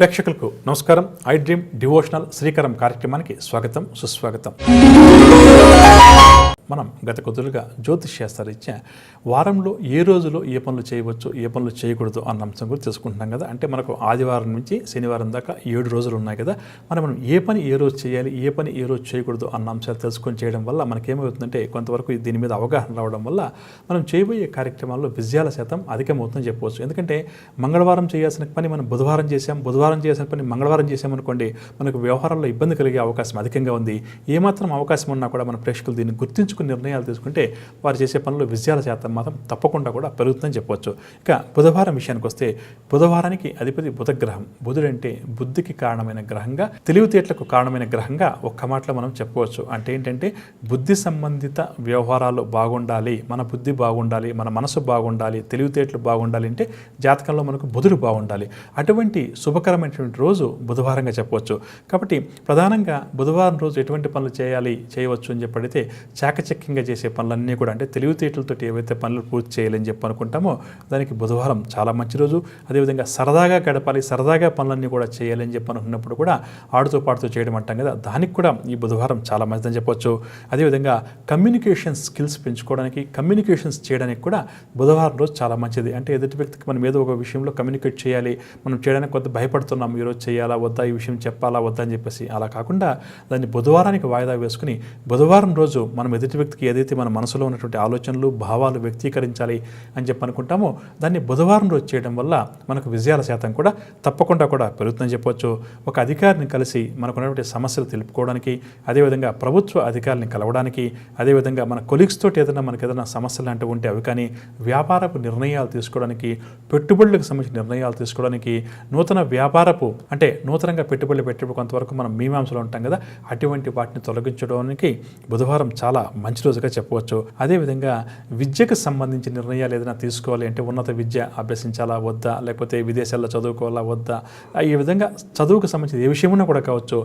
ప్రేక్షకులకు నమస్కారం. I dream devotional Srikaram కార్యక్రమానికి స్వాగతం, సుస్వాగతం. మనం గత కొద్దిగా జ్యోతిష్ శాస్త్రరీత్యా వారంలో ఏ రోజులో ఏ పనులు చేయవచ్చు, ఏ పనులు చేయకూడదు అన్న అంశం గురించి తెలుసుకుంటున్నాం కదా. అంటే మనకు ఆదివారం నుంచి శనివారం దాకా 7 రోజులు ఉన్నాయి కదా. మనం ఏ పని ఏ రోజు చేయాలి, ఏ పని ఏ రోజు చేయకూడదు అన్న అంశాలు తెలుసుకొని చేయడం వల్ల మనకేమవుతుందంటే కొంతవరకు దీని మీద అవగాహన రావడం వల్ల మనం చేయబోయే కార్యక్రమాల్లో విజయాల శాతం అధికమవుతుందని చెప్పవచ్చు. ఎందుకంటే మంగళవారం చేయాల్సిన పని మనం బుధవారం చేసాం, బుధవారం చేయాల్సిన పని మంగళవారం చేసామనుకోండి, మనకు వ్యవహారంలో ఇబ్బంది కలిగే అవకాశం అధికంగా ఉంది. ఏమాత్రం అవకాశం ఉన్నా కూడా మన ప్రేక్షకులు దీన్ని గుర్తించుకుని నిర్ణయాలు తీసుకుంటే వారు చేసే పనులు విజయాల శాతం మాత్రం తప్పకుండా కూడా పెరుగుతుందని చెప్పవచ్చు. ఇక బుధవారం విషయానికి వస్తే, బుధవారానికి అధిపతి బుధగ్రహం. బుధుడంటే బుద్ధికి కారణమైన గ్రహంగా, తెలివితేటలకు కారణమైన గ్రహంగా ఒక్క మాటలో మనం చెప్పవచ్చు. అంటే ఏంటంటే బుద్ధి సంబంధిత వ్యవహారాలు బాగుండాలి, మన బుద్ధి బాగుండాలి, మన మనసు బాగుండాలి, తెలివితేటలు బాగుండాలి అంటే జాతకంలో మనకు బుధుడు బాగుండాలి. అటువంటి శుభకరమైనటువంటి రోజు బుధవారంగా చెప్పవచ్చు. కాబట్టి ప్రధానంగా బుధవారం రోజు ఎటువంటి పనులు చేయవచ్చు అని చెప్పడితే చాకచక్యంగా చేసే పనులన్నీ కూడా, అంటే తెలివితేటలతో ఏవైతే పనులు పూర్తి చేయాలని చెప్పి అనుకుంటామో దానికి బుధవారం చాలా మంచి రోజు. అదేవిధంగా సరదాగా గడపాలి, సరదాగా పనులన్నీ కూడా చేయాలని చెప్పి అనుకున్నప్పుడు కూడా ఆడుతూ పాడుతూ చేయడం అంటాం కదా, దానికి కూడా ఈ బుధవారం చాలా మంచిదని చెప్పవచ్చు. అదేవిధంగా కమ్యూనికేషన్ స్కిల్స్ పెంచుకోవడానికి, కమ్యూనికేషన్స్ చేయడానికి కూడా బుధవారం రోజు చాలా మంచిది. అంటే ఎదుటి వ్యక్తికి మనం ఏదో ఒక విషయంలో కమ్యూనికేట్ చేయాలి, మనం చేయడానికి కొద్ది భయపడుతున్నాం, ఈరోజు చేయాలా వద్దా, ఈ విషయం చెప్పాలా వద్దా అని చెప్పేసి, అలా కాకుండా దాన్ని బుధవారానికి వాయిదా వేసుకుని బుధవారం రోజు మనం ఎదుటి వ్యక్తికి ఏదైతే మన మనసులో ఉన్నటువంటి ఆలోచనలు, భావాలు వ్యక్తీకరించాలి అని చెప్పి అనుకుంటామో దాన్ని బుధవారం రోజు చేయడం వల్ల మనకు విజయాల శాతం కూడా తప్పకుండా కూడా పెరుగుతుందని చెప్పవచ్చు. ఒక అధికారిని కలిసి మనకు ఉన్నటువంటి సమస్యలు తెలుపుకోవడానికి, అదేవిధంగా ప్రభుత్వ అధికారులను కలవడానికి, అదేవిధంగా మన కొలీగ్స్ తోటి మనకు ఏదైనా సమస్యలు అంటూ ఉంటే అవి కానీ, వ్యాపారపు నిర్ణయాలు తీసుకోవడానికి, పెట్టుబడులకు సంబంధించిన నిర్ణయాలు తీసుకోవడానికి, నూతనంగా పెట్టుబడులు పెట్టేప్పుడు కొంతవరకు మనం మీమాంసలో ఉంటాం కదా, అటువంటి వాటిని తొలగించడానికి బుధవారం చాలా మంచి రోజుగా చెప్పవచ్చు. అదేవిధంగా విద్యకు సంబంధించిన నిర్ణయాలు ఏదైనా తీసుకోవాలి అంటే, ఉన్నత విద్య అభ్యసించాలా వద్దా, లేకపోతే విదేశాల్లో చదువుకోవాలా వద్దా, ఈ విధంగా చదువుకు సంబంధించిన ఏ విషయమైనా కూడా కావచ్చు,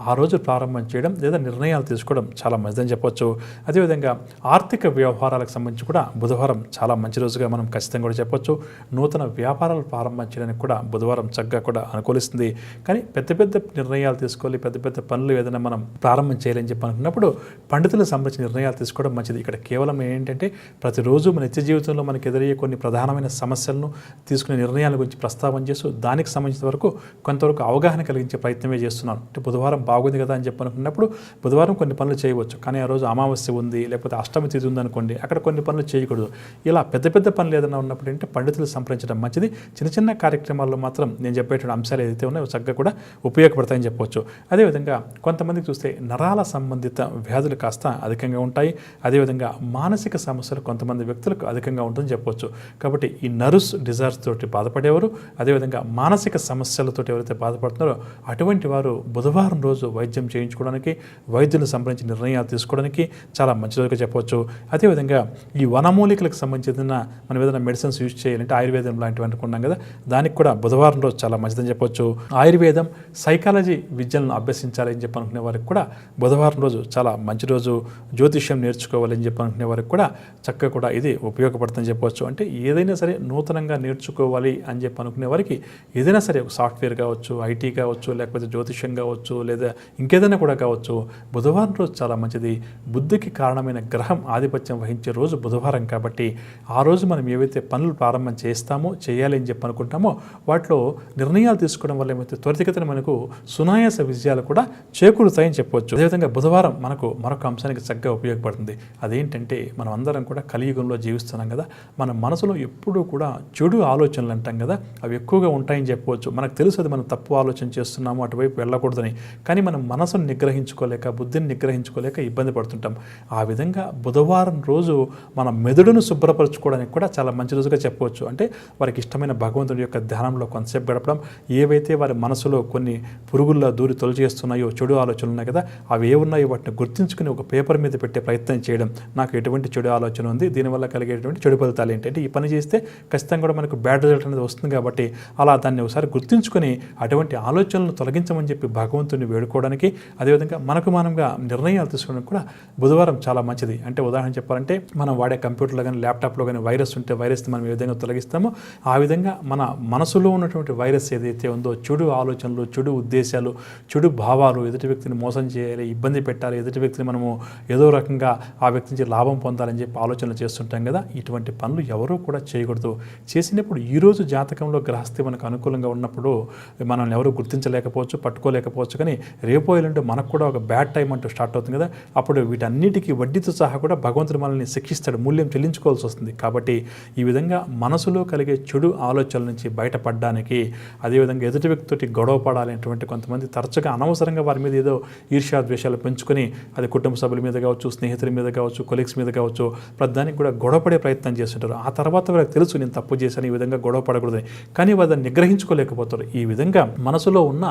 ఆ రోజు ప్రారంభం చేయడం లేదా నిర్ణయాలు తీసుకోవడం చాలా మంచిదని చెప్పవచ్చు. అదేవిధంగా ఆర్థిక వ్యవహారాలకు సంబంధించి కూడా బుధవారం చాలా మంచి రోజుగా మనం ఖచ్చితంగా కూడా చెప్పవచ్చు. నూతన వ్యాపారాలు ప్రారంభం చేయడానికి కూడా బుధవారం చక్కగా కూడా అనుకూలిస్తుంది. కానీ పెద్ద పెద్ద నిర్ణయాలు తీసుకోవాలి, పెద్ద పెద్ద పనులు ఏదైనా మనం ప్రారంభం చేయాలని చెప్పి అనుకున్నప్పుడు పండితులకు సంబంధించిన నిర్ణయాలు తీసుకోవడం మంచిది. ఇక్కడ కేవలం ఏంటంటే ప్రతిరోజు మన నిత్య జీవితంలో మనకు ఎదురయ్యే కొన్ని ప్రధానమైన సమస్యలను తీసుకునే నిర్ణయాల గురించి ప్రస్తావన చేస్తూ దానికి సంబంధించిన వరకు కొంతవరకు అవగాహన కలిగించే ప్రయత్నమే చేస్తున్నాను. అంటే బుధవారం బాగుంది కదా అని చెప్పి అనుకున్నప్పుడు బుధవారం కొన్ని పనులు చేయవచ్చు, కానీ ఆ రోజు అమావాస్య ఉంది, లేకపోతే అష్టమి తిథి ఉందనుకోండి, అక్కడ కొన్ని పనులు చేయకూడదు. ఇలా పెద్ద పెద్ద పనులు ఏదైనా ఉన్నప్పుడు అంటే పండితులు సంప్రదించడం మంచిది. చిన్న చిన్న కార్యక్రమాల్లో మాత్రం నేను చెప్పేటువంటి అంశాలు ఏదైతే ఉన్నాయో చక్కగా కూడా ఉపయోగపడతాయని చెప్పవచ్చు. అదేవిధంగా కొంతమందికి చూస్తే నరాల సంబంధిత వ్యాధులు కాస్త అధికంగా ఉంటాయి. అదేవిధంగా మానసిక సమస్యలు కొంతమంది వ్యక్తులకు అధికంగా ఉంటుందని చెప్పవచ్చు. కాబట్టి ఈ నర్వ్స్ డిజార్స్ తోటి బాధపడేవారు, అదేవిధంగా మానసిక సమస్యలతో ఎవరైతే బాధపడుతున్నారో అటువంటి వారు బుధవారం రోజు వైద్యం చేయించుకోవడానికి, వైద్యులను సంబంధించి నిర్ణయాలు తీసుకోవడానికి చాలా మంచి రోజుగా చెప్పవచ్చు. అదేవిధంగా ఈ వనమూలికలకు సంబంధించిన మనం ఏదైనా మెడిసిన్స్ యూజ్ చేయాలంటే ఆయుర్వేదం లాంటివి అనుకున్నాం కదా, దానికి కూడా బుధవారం రోజు చాలా మంచిదని చెప్పవచ్చు. ఆయుర్వేదం, సైకాలజీ విద్యలను అభ్యసించాలని చెప్పి అనుకునే వారికి కూడా బుధవారం రోజు చాలా మంచి రోజు. జ్యోతిష్యం నేర్చుకోవాలని చెప్పి అనుకునే వారికి కూడా చక్కగా కూడా ఇది ఉపయోగపడుతుందని చెప్పవచ్చు. అంటే ఏదైనా సరే నూతనంగా నేర్చుకోవాలి అని చెప్పి అనుకునే వారికి ఏదైనా సరే ఒక సాఫ్ట్వేర్ కావచ్చు, ఐటీ కావచ్చు, లేకపోతే జ్యోతిష్యం కావచ్చు, లేదా ఇంకేదైనా కూడా కావచ్చు, బుధవారం రోజు చాలా మంచిది. బుద్ధికి కారణమైన గ్రహం ఆధిపత్యం వహించే రోజు బుధవారం కాబట్టి ఆ రోజు మనం ఏవైతే పనులు ప్రారంభం చేయాలి అని చెప్పి అనుకుంటామో వాటిలో నిర్ణయాలు తీసుకోవడం వల్ల ఏమైతే త్వరితగతిన మనకు సునాయాస విజయాలు కూడా చేకూరుతాయని చెప్పవచ్చు. అదేవిధంగా బుధవారం మనకు మరొక అంశానికి చక్కగా ఉపయోగపడుతుంది. అదేంటంటే మనం అందరం కూడా కలియుగంలో జీవిస్తున్నాం కదా, మన మనసులో ఎప్పుడూ కూడా చెడు ఆలోచనలు అంటాం కదా, అవి ఎక్కువగా ఉంటాయని చెప్పవచ్చు. మనకు తెలుసు అది మనం తప్పు ఆలోచన చేస్తున్నాము, అటువైపు వెళ్ళకూడదని, కానీ మనం మనసును నిగ్రహించుకోలేక, బుద్ధిని నిగ్రహించుకోలేక ఇబ్బంది పడుతుంటాం. ఆ విధంగా బుధవారం రోజు మన మెదడును శుభ్రపరచుకోవడానికి కూడా చాలా మంచి రోజుగా చెప్పవచ్చు. అంటే వారికి ఇష్టమైన భగవంతుడి యొక్క ధ్యానంలో కొంతసేపు గడపడం, ఏవైతే వారి మనసులో కొన్ని పురుగుల్లో దూరి తొలచేస్తున్నాయో చెడు ఆలోచనలు ఉన్నాయి కదా, అవి ఏ ఉన్నాయో వాటిని గుర్తించుకుని ఒక పేపర్ మీద పెట్టే ప్రయత్నం చేయడం చేయడం, నాకు ఎటువంటి చెడు ఆలోచన ఉంది, దీనివల్ల కలిగేటువంటి చెడు ఫలితాలు ఏంటంటే ఈ పని చేస్తే ఖచ్చితంగా కూడా మనకు బ్యాడ్ రిజల్ట్ అనేది వస్తుంది కాబట్టి అలా దాన్ని ఒకసారి గుర్తుంచుకొని అటువంటి ఆలోచనలను తొలగించమని చెప్పి భగవంతుని వేడుకోవడానికి, అదేవిధంగా మనకు మనంగా నిర్ణయాలు తీసుకోవడానికి కూడా బుధవారం చాలా మంచిది. అంటే ఉదాహరణ చెప్పాలంటే మనం వాడే కంప్యూటర్లో కానీ ల్యాప్టాప్లో కానీ వైరస్ ఉంటే వైరస్ని మనం ఏ విధంగా తొలగిస్తామో ఆ విధంగా మన మనసులో ఉన్నటువంటి వైరస్ ఏదైతే ఉందో, చెడు ఆలోచనలు, చెడు ఉద్దేశాలు, చెడు భావాలు, ఎదుటి వ్యక్తిని మోసం చేయాలి, ఇబ్బంది పెట్టాలి, ఎదుటి వ్యక్తిని మనము ఏదో రకంగా ఆ వ్యక్తి నుంచి లాభం పొందాలని చెప్పి ఆలోచనలు చేస్తుంటాం కదా, ఇటువంటి పనులు ఎవరూ కూడా చేయకూడదు. చేసినప్పుడు ఈరోజు జాతకంలో గ్రహస్థి మనకు అనుకూలంగా ఉన్నప్పుడు మనల్ని ఎవరు గుర్తించలేకపోవచ్చు, పట్టుకోలేకపోవచ్చు, కానీ రేపో ఎల్లుండి మనకు కూడా ఒక బ్యాడ్ టైం అంటూ స్టార్ట్ అవుతుంది కదా, అప్పుడు వీటన్నిటికీ వడ్డీతో సహా కూడా భగవంతుడు మనల్ని శిక్షిస్తాడు, మూల్యం చెల్లించుకోవాల్సి వస్తుంది. కాబట్టి ఈ విధంగా మనసులో కలిగే చెడు ఆలోచనల నుంచి బయటపడడానికి, అదేవిధంగా ఎదుటి వ్యక్తితోటి గొడవ పడాలనేటువంటి కొంతమంది తరచుగా అనవసరంగా వారి మీద ఏదో ఈర్ష్యాద్వేషాలు పెంచుకొని, అది కుటుంబ సభ్యుల మీద కావచ్చు, స్నేహితుల మీద కావచ్చు, కొలీగ్స్ మీద కావచ్చు, ప్రతిదానికి కూడా గొడవపడే ప్రయత్నం చేస్తుంటారు. ఆ తర్వాత వాళ్ళకి తెలుసు నేను తప్పు చేశాను, ఈ విధంగా గొడవ పడకూడదని, కానీ వారిని నిగ్రహించుకోలేకపోతారు. ఈ విధంగా మనసులో ఉన్న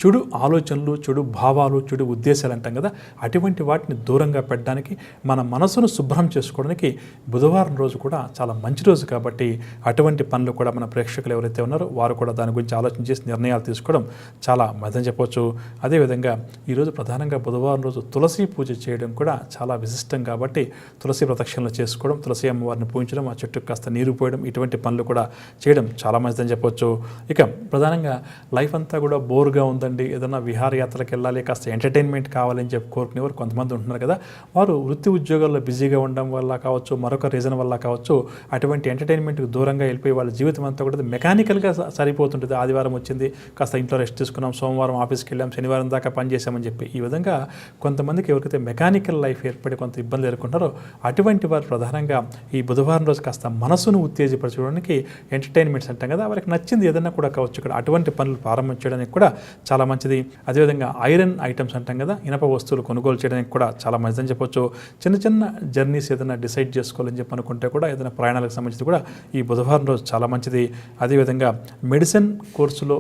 చెడు ఆలోచనలు, చెడు భావాలు, చెడు ఉద్దేశాలు అంటాం కదా, అటువంటి వాటిని దూరంగా పెట్టడానికి, మన మనసును శుభ్రం చేసుకోవడానికి బుధవారం రోజు కూడా చాలా మంచి రోజు. కాబట్టి అటువంటి పనులు కూడా మన ప్రేక్షకులు ఎవరైతే ఉన్నారో వారు కూడా దాని గురించి ఆలోచన చేసి నిర్ణయాలు తీసుకోవడం చాలా మంచిదని చెప్పవచ్చు. అదేవిధంగా ఈరోజు ప్రధానంగా బుధవారం రోజు తులసి పూజ చేయడం కూడా చాలా విశిష్టం. కాబట్టి తులసి ప్రదక్షిణలు చేసుకోవడం, తులసి అమ్మవారిని పూజించడం, ఆ చెట్టుకు కాస్త నీరు పోయడం, ఇటువంటి పనులు కూడా చేయడం చాలా మంచిదని చెప్పవచ్చు. ఇక ప్రధానంగా లైఫ్ అంతా కూడా బోర్గా ఉందండి, ఏదైనా విహారయాత్రలకు వెళ్ళాలి, కాస్త ఎంటర్టైన్మెంట్ కావాలని చెప్పి కోరుకునేవారు కొంతమంది ఉంటున్నారు కదా, వారు వృత్తి ఉద్యోగాల్లో బిజీగా ఉండడం వల్ల కావచ్చు, మరొక రీజన్ వల్ల కావచ్చు, అటువంటి ఎంటర్టైన్మెంట్కి దూరంగా వెళ్ళిపోయి వాళ్ళ జీవితం అంతా కూడా మెకానికల్గా సరిపోతుంటుంది. ఆదివారం వచ్చింది, కాస్త ఇంట్లో రెస్ట్ తీసుకున్నాం, సోమవారం ఆఫీస్కి వెళ్ళాం, శనివారం దాకా పని చేశామని చెప్పి ఈ విధంగా కొంతమందికి ఎవరికైతే మెకానికల్ లైఫ్ ఏర్పడి కొంత ఇబ్బంది ఎదుర్కొంటారో అటువంటి వారు ప్రధానంగా ఈ బుధవారం రోజు కాస్త మనసును ఉత్తేజపరచడానికి ఎంటర్టైన్మెంట్స్ అంటాం కదా, వారికి నచ్చింది ఏదైనా కూడా కావచ్చు, ఇక్కడ అటువంటి పనులు ప్రారంభం చేయడానికి కూడా చాలా మంచిది. అదేవిధంగా ఐరన్ ఐటమ్స్ అంటాం కదా, ఇనప వస్తువులు కొనుగోలు చేయడానికి కూడా చాలా మంచిదని చెప్పొచ్చు. చిన్న చిన్న జర్నీస్ ఏదైనా డిసైడ్ చేసుకోవాలని చెప్పి అనుకుంటే కూడా, ఏదైనా ప్రయాణాలకు సంబంధించి కూడా ఈ బుధవారం రోజు చాలా మంచిది. అదేవిధంగా మెడిసిన్ కోర్సులో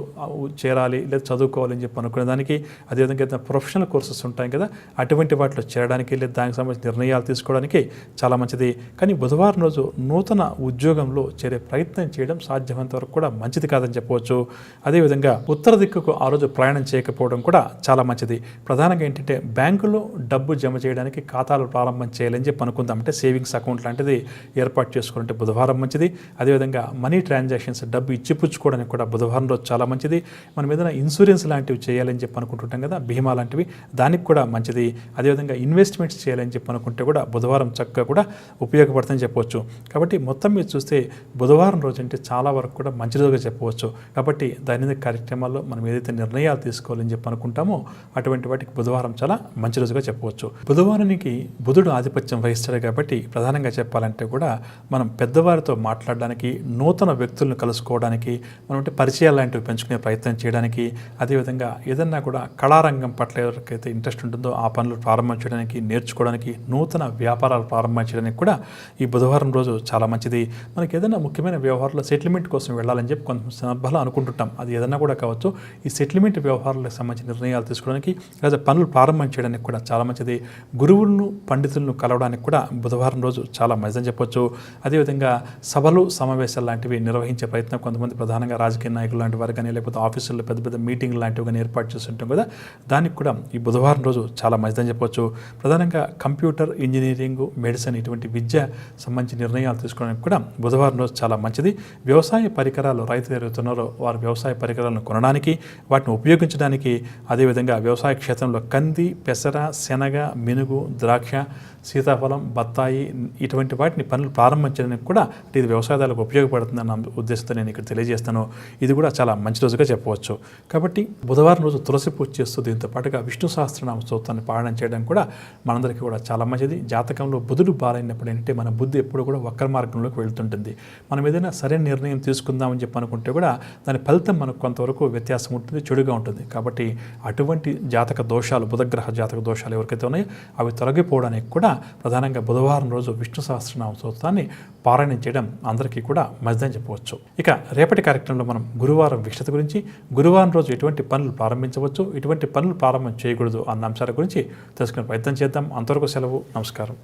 చేరాలి లేదా చదువుకోవాలని చెప్పి అనుకునే దానికి, అదేవిధంగా ఏదైనా ప్రొఫెషనల్ కోర్సెస్ ఉంటాయి కదా, అటువంటి వాటిలో చేరడానికి లేదా దానికి సంబంధించిన నిర్ణయాలు తీసుకోవడానికి చాలా మంచిది. కానీ బుధవారం రోజు నూతన ఉద్యోగంలో చేరే ప్రయత్నం చేయడం సాధ్యమైనంత వరకు కూడా మంచిది కాదని చెప్పవచ్చు. అదేవిధంగా ఉత్తర దిక్కుకు ఆ రోజు ప్రయాణం చేయకపోవడం కూడా చాలా మంచిది. ప్రధానంగా ఏంటంటే బ్యాంకులో డబ్బు జమ చేయడానికి ఖాతాలు ప్రారంభం చేయాలని చెప్పి అనుకుందాం, అంటే సేవింగ్స్ అకౌంట్ లాంటిది ఏర్పాటు చేసుకోవాలంటే బుధవారం మంచిది. అదేవిధంగా మనీ ట్రాన్సాక్షన్స్, డబ్బు ఇచ్చిపుచ్చుకోవడానికి కూడా బుధవారం రోజు చాలా మంచిది. మనం ఏదైనా ఇన్సూరెన్స్ లాంటివి చేయాలని చెప్పి అనుకుంటుంటాం కదా, బీమా లాంటివి, దానికి కూడా మంచిది. అదేవిధంగా ఇన్వెస్ట్మెంట్స్ చేయాలని చెప్పి అనుకుంటే కూడా బుధవారం చక్కగా కూడా ఉపయోగపడుతుందని చెప్పవచ్చు. కాబట్టి మొత్తం మీద చూస్తే బుధవారం రోజు అంటే చాలా వరకు కూడా మంచి రోజుగా చెప్పవచ్చు. కాబట్టి దైనందిక కార్యక్రమాల్లో మనం ఏదైతే నిర్ణయాలు తీసుకోవాలని చెప్పి అనుకుంటామో అటువంటి వాటికి బుధవారం చాలా మంచి రోజుగా చెప్పవచ్చు. బుధవారానికి బుధుడు ఆధిపత్యం వహిస్తాడు కాబట్టి ప్రధానంగా చెప్పాలంటే కూడా మనం పెద్దవారితో మాట్లాడడానికి, నూతన వ్యక్తులను కలుసుకోవడానికి, మనం అంటే పరిచయాలు లాంటివి పెంచుకునే ప్రయత్నం చేయడానికి, అదేవిధంగా ఏదన్నా కూడా కళారంగం పట్ల ఎవరికైతే ఇంట్రెస్ట్ ఉంటుందో ఆ పనులు ప్రారంభం చేయడానికి, నేర్చుకోవడానికి, నూతన వ్యాపారాలు ప్రారంభం చేయడానికి కూడా ఈ బుధవారం రోజు చాలా మంచిది. మనకి ఏదైనా ముఖ్యమైన వ్యవహారాల్లో సెటిల్మెంట్ కోసం వెళ్ళాలని చెప్పి కొంత సందర్భాలు అనుకుంటుంటాం, అది ఏదైనా కూడా కావచ్చు. ఈ సెటిల్మెంట్ వ్యవహారాలకు సంబంధించిన నిర్ణయాలు తీసుకోవడానికి లేదా పనులు ప్రారంభం చేయడానికి కూడా చాలా మంచిది. గురువులను, పండితులను కలవడానికి కూడా బుధవారం రోజు చాలా మంచిదని చెప్పొచ్చు. అదేవిధంగా సభలు, సమావేశాలు లాంటివి నిర్వహించే ప్రయత్నం కొంతమంది ప్రధానంగా రాజకీయ నాయకులు లాంటి వారు కానీ, లేకపోతే ఆఫీసుల్లో పెద్ద పెద్ద మీటింగ్లు లాంటివి కానీ ఏర్పాటు చేస్తుంటాం కదా, దానికి కూడా ఈ బుధవారం రోజు చాలా మంచిదని చెప్పొచ్చు. ప్రధానంగా కంప్యూటర్, ఇంజనీరింగ్, మెడిసిన్ ఇటువంటి విద్య సంబంధించిన నిర్ణయాలు తీసుకోవడానికి కూడా బుధవారం రోజు చాలా మంచిది. వ్యవసాయ పరికరాలు రైతులు ఎదుగుతున్నారో వారు వ్యవసాయ పరికరాలను కొనడానికి, వాటిని ఉపయోగించడానికి, అదేవిధంగా వ్యవసాయ క్షేత్రంలో కంది, పెసర, శనగ, మినుగు, ద్రాక్ష, సీతాఫలం, బత్తాయి ఇటువంటి వాటిని పనులు ప్రారంభించడానికి కూడా ఇది వ్యవసాయదారులకు ఉపయోగపడుతుందన్న ఉద్దేశంతో నేను ఇక్కడ తెలియజేస్తాను. ఇది కూడా చాలా మంచి రోజుగా చెప్పవచ్చు. కాబట్టి బుధవారం రోజు తులసి పూజ చేస్తూ దీంతో పాటుగా విష్ణు సహస్రనామ స్తోత్రాన్ని పారాయణం చేయడం కూడా మనందరికీ కూడా చాలా మంచిది. జాతకంలో బుధుడు బాలైనప్పుడు ఏంటంటే మన బుద్ధి ఎప్పుడు కూడా వక్ర మార్గంలోకి వెళ్తుంటుంది. మనం ఏదైనా సరైన నిర్ణయం తీసుకుందామని చెప్పి అనుకుంటే కూడా దాని ఫలితం మనకు కొంతవరకు వ్యత్యాసం ఉంటుంది, చెడుగా ఉంటుంది. కాబట్టి అటువంటి జాతక దోషాలు, బుధగ్రహ జాతక దోషాలు ఎవరికైతే ఉన్నాయో అవి తొలగిపోవడానికి కూడా ప్రధానంగా బుధవారం రోజు విష్ణు సహస్రనామ స్తోత్రాన్ని పారాయణం చేయడం అందరికీ కూడా మంచిదని చెప్పవచ్చు. ఇక రేపటి కార్యక్రమంలో మనం గురువారం విశిష్టత గురించి, గురువారం రోజు ఎటువంటి పనులు ప్రారంభించవచ్చు, ఎటువంటి పనులు ప్రారంభం చేయకూడదు అన్న అంశాల గురించి తెలుసుకునే ప్రయత్నం చేద్దాం. అంతవరకు సెలవు. నమస్కారం.